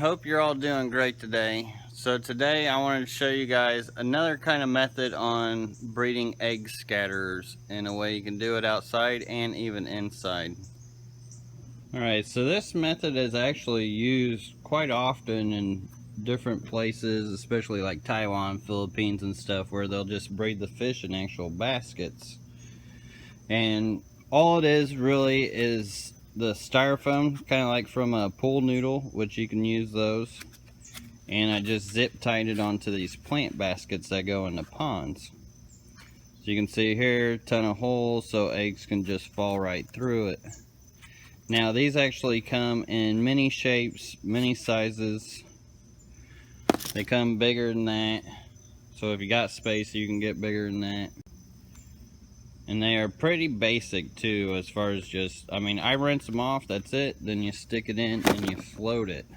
hope you're all doing great today. So today I wanted to show you guys another kind of method on breeding egg scatterers in a way you can do it outside and even inside. Alright, so this method is actually used quite often in different places, especially like Taiwan, Philippines and stuff, where they'll just breed the fish in actual baskets. And all it is really is the styrofoam, kind of like from a pool noodle, which you can use those. And I just zip tied it onto these plant baskets that go in the ponds. So you can see here, a ton of holes so eggs can just fall right through it. Now these actually come in many shapes, many sizes. They come bigger than that. So if you got space, you can get bigger than that. And they are pretty basic too, as far as just, I rinse them off, that's it. Then you stick it in and you float it.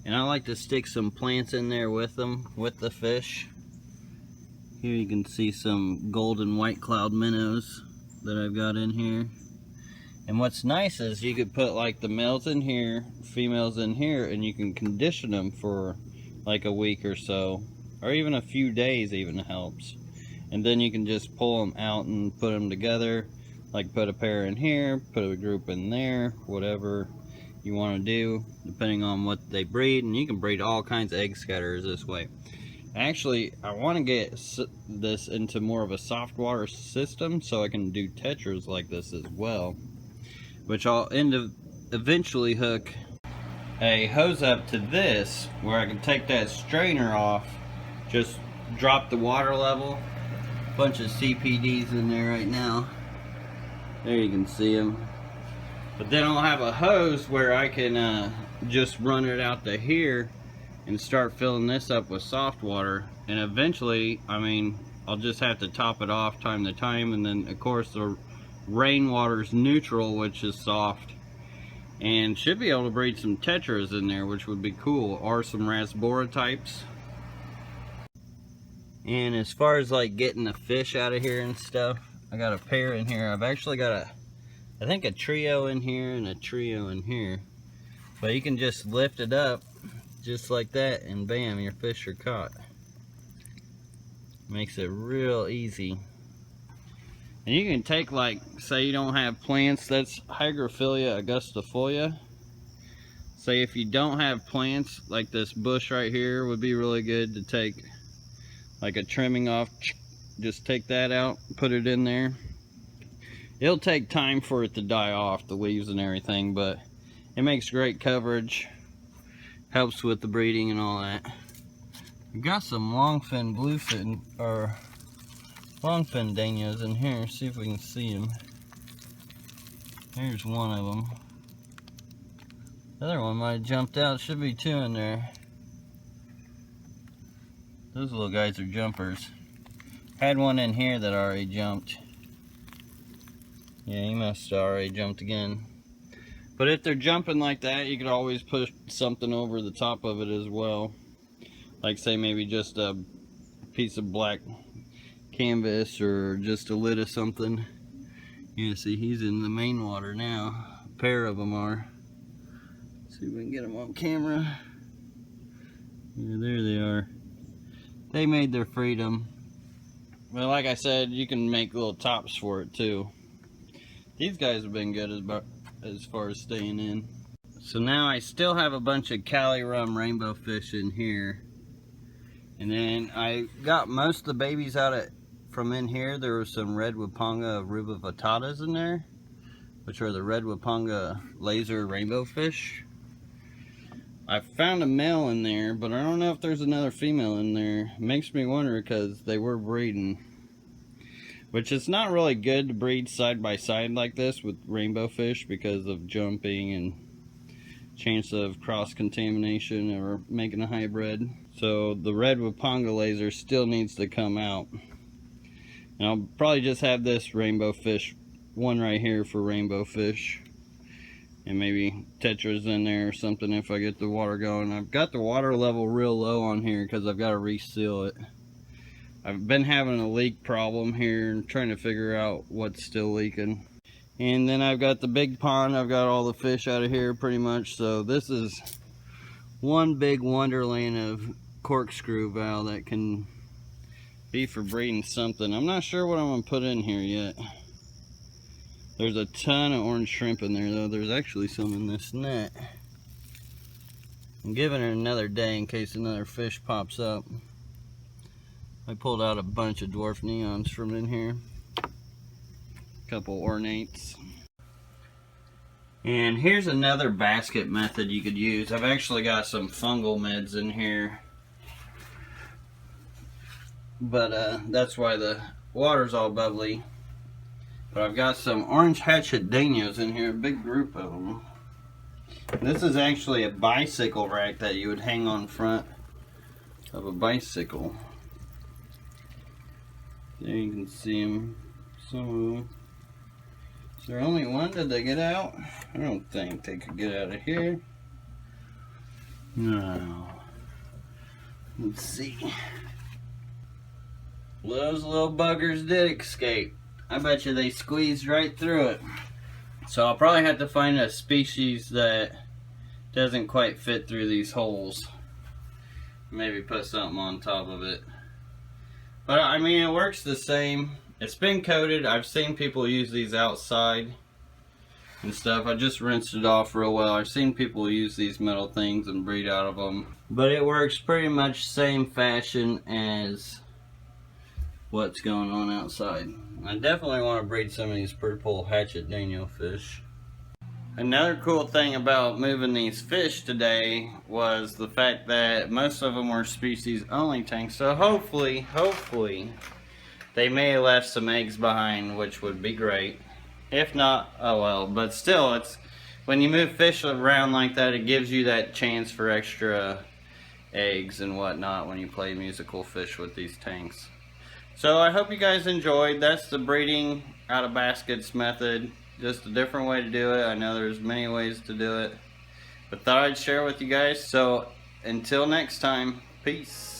And I like to stick some plants in there with them, with the fish. Here you can see some golden white cloud minnows that I've got in here. And what's nice is you could put like the males in here, females in here, and you can condition them for like a week or so, or even a few days even helps. And then you can just pull them out and put them together, like put a pair in here, put a group in there, whatever you want to do depending on what they breed. And you can breed all kinds of egg scatterers this way. Actually, I want to get this into more of a soft water system so I can do tetras like this as well, which I'll eventually hook a hose up to this where I can take that strainer off, just drop the water level. Bunch of CPDs in there right now. There you can see them. But then I'll have a hose where I can just run it out to here and start filling this up with soft water. And eventually, I'll just have to top it off time to time. And then of course the rainwater's neutral, which is soft. And should be able to breed some tetras in there, which would be cool. Or some rasbora types. And as far as like getting the fish out of here and stuff, I got a pair in here. I've actually got I think a trio in here and a trio in here. But you can just lift it up just like that and bam, your fish are caught. Makes it real easy. And you can take, like, say you don't have plants, that's Hygrophila augustifolia. Say if you don't have plants, like this bush right here would be really good to take like a trimming off. Just take that out, put it in there. It'll take time for it to die off, the leaves and everything, but it makes great coverage, helps with the breeding and all that. We've got some longfin bluefin, or longfin danios in here. See if we can see them. Here's one of them. The other one might have jumped out. Should be two in there. Those little guys are jumpers. Had one in here that already jumped. Yeah, he must have already jumped again. But if they're jumping like that, you could always put something over the top of it as well. Like say maybe just a piece of black canvas or just a lid of something. Yeah, see, he's in the main water now. A pair of them are. See if we can get them on camera. Yeah, there they are. They made their freedom. Well, like I said, you can make little tops for it too. These guys have been good as far as staying in. So now I still have a bunch of Cali rum rainbow fish in here. And then I got most of the babies out from in here. There was some red Wapanga rubivitatas in there, which are the red Wapanga laser rainbow fish. I found a male in there, but I don't know if there's another female in there. It makes me wonder because they were breeding. Which is not really good to breed side by side like this with rainbow fish because of jumping and chance of cross-contamination or making a hybrid. So the red Wapanga laser still needs to come out. And I'll probably just have this rainbow fish, one right here for rainbow fish. And maybe tetras in there or something if I get the water going. I've got the water level real low on here because I've got to reseal it. I've been having a leak problem here and trying to figure out what's still leaking. And then I've got the big pond. I've got all the fish out of here pretty much. So this is one big wonderland of corkscrew valve that can be for breeding something. I'm not sure what I'm going to put in here yet. There's a ton of orange shrimp in there, though. There's actually some in this net. I'm giving it another day in case another fish pops up. I pulled out a bunch of dwarf neons from in here. A couple ornates. And here's another basket method you could use. I've actually got some fungal meds in here. But that's why the water's all bubbly. But I've got some orange hatchet danios in here, a big group of them. This is actually a bicycle rack that you would hang on front of a bicycle. There you can see them. Some of them. Is there only one? Did they get out? I don't think they could get out of here. No. Let's see. Those little buggers did escape. I bet you they squeezed right through it. So I'll probably have to find a species that doesn't quite fit through these holes. Maybe put something on top of it. But I mean, it works the same. It's been coated. I've seen people use these outside and stuff. I just rinsed it off real well. I've seen people use these metal things and breed out of them. But it works pretty much same fashion as what's going on outside. I definitely want to breed some of these purple hatchet daniel fish. Another cool thing about moving these fish today was the fact that most of them were species only tanks. So hopefully they may have left some eggs behind, which would be great. If not, oh well. But still, it's when you move fish around like that, it gives you that chance for extra eggs and whatnot when you play musical fish with these tanks. So I hope you guys enjoyed. That's the breeding out of baskets method. Just a different way to do it. I know there's many ways to do it, but thought I'd share with you guys. So until next time, peace.